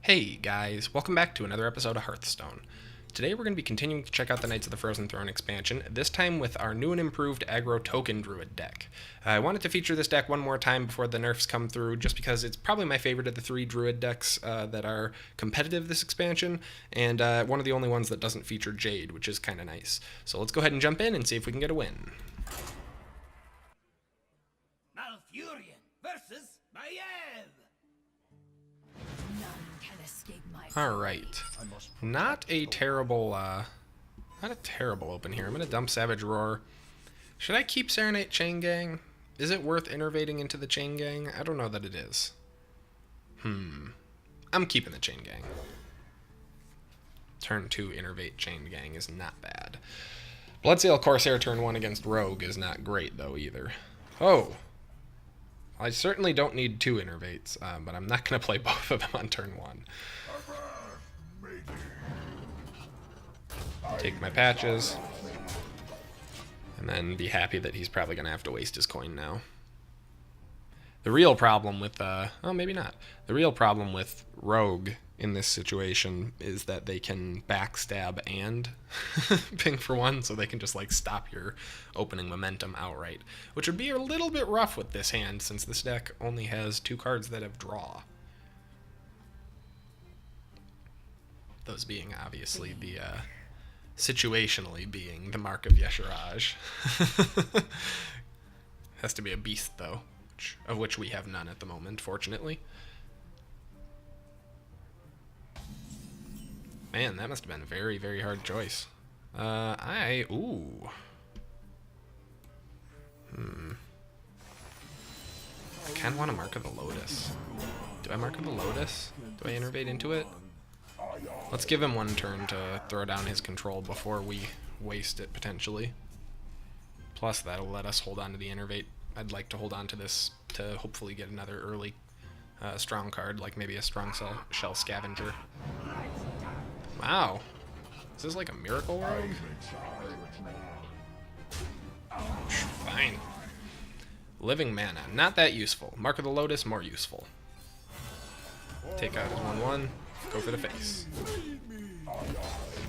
Hey guys, welcome back to another episode of Hearthstone. Today we're going to be continuing to check out the Knights of the Frozen Throne expansion, this time with our new and improved Aggro token Druid deck. I wanted to feature this deck one more time before the nerfs come through, just because it's probably my favorite of the three Druid decks that are competitive this expansion, and one of the only ones that doesn't feature Jade, which is kind of nice. So let's go ahead and jump in and see if we can get a win. Malfurion versus Maiev. Alright. Not a terrible open here. I'm going to dump Savage Roar. Should I keep Serenade Chain Gang? Is it worth innervating into the Chain Gang? I don't know that it is. I'm keeping the Chain Gang. Turn 2 Innervate Chain Gang is not bad. Bloodseal Corsair turn 1 against Rogue is not great, though, either. Oh! I certainly don't need 2 Innervates, but I'm not going to play both of them on turn 1. Take my patches, and then be happy that he's probably going to have to waste his coin now. The real problem with, oh, maybe not. The real problem with Rogue in this situation is that they can backstab and ping for 1, so they can just, like, stop your opening momentum outright, which would be a little bit rough with this hand, since this deck only has 2 cards that have draw. Those being, obviously, the, situationally being the Mark of Yeshuraj. Has to be a beast, though, of which we have none at the moment, fortunately. Man, that must have been a very, very hard choice. Ooh. I kind of want to Mark of the Lotus. Do I Mark of the Lotus? Do I innervate into it? Let's give him one turn to throw down his control before we waste it, potentially. Plus, that'll let us hold on to the innervate. I'd like to hold on to this to hopefully get another early strong card, like maybe a strong shell scavenger. Wow. Is this like a miracle rogue? Fine. Living mana. Not that useful. Mark of the Lotus, more useful. Take out his 1/1. Go for the face.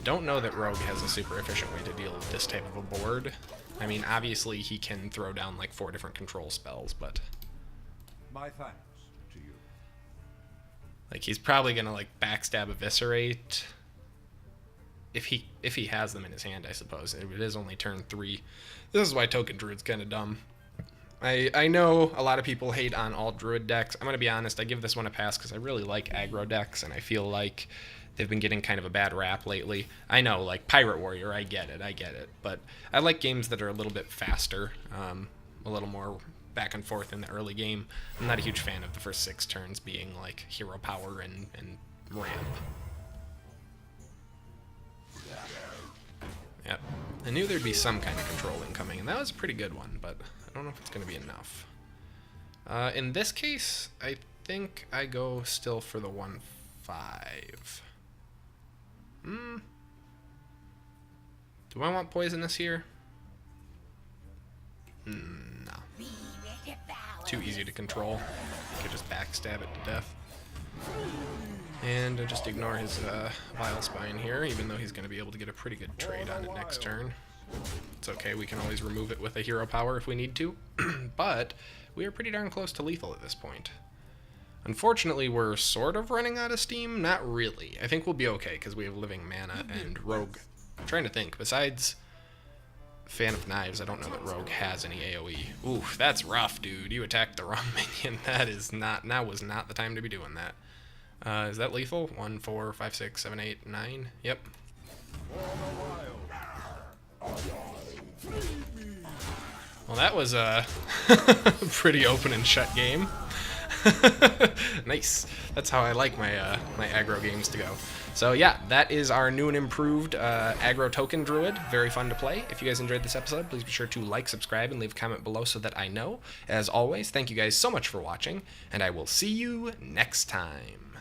Don't know that Rogue has a super efficient way to deal with this type of a board. I mean, obviously he can throw down like 4 different control spells, but my thanks to you. Like, he's probably gonna like backstab Eviscerate if he has them in his hand, I suppose. It is only turn 3. This is why Token Druid's kind of dumb. I know a lot of people hate on all Druid decks. I'm going to be honest, I give this one a pass because I really like aggro decks, and I feel like they've been getting kind of a bad rap lately. I know, like Pirate Warrior, I get it. But I like games that are a little bit faster, a little more back and forth in the early game. I'm not a huge fan of the first 6 turns being like hero power and ramp. Yep. I knew there'd be some kind of controlling coming, and that was a pretty good one, but I don't know if it's going to be enough. In this case, I think I go still for the 1/5. Do I want poisonous here? No. Too easy to control. I could just backstab it to death. And just ignore his Vile Spine here, even though he's going to be able to get a pretty good trade on it next turn. It's okay, we can always remove it with a hero power if we need to, but we are pretty darn close to lethal at this point. Unfortunately, we're sort of running out of steam. Not really. I think we'll be okay, because we have Living Mana and Rogue. I'm trying to think. Besides Fan of Knives, I don't know that Rogue has any AoE. Oof, that's rough, dude. You attacked the wrong minion. Now was not the time to be doing that. Is that lethal? 1, 4, 5, 6, 7, 8, 9? Yep. Well, that was a pretty open and shut game. Nice. That's how I like my my aggro games to go. So yeah, that is our new and improved aggro token Druid. Very fun to play. If you guys enjoyed this episode, please be sure to like, subscribe, and leave a comment below so that I know. As always, thank you guys so much for watching, and I will see you next time.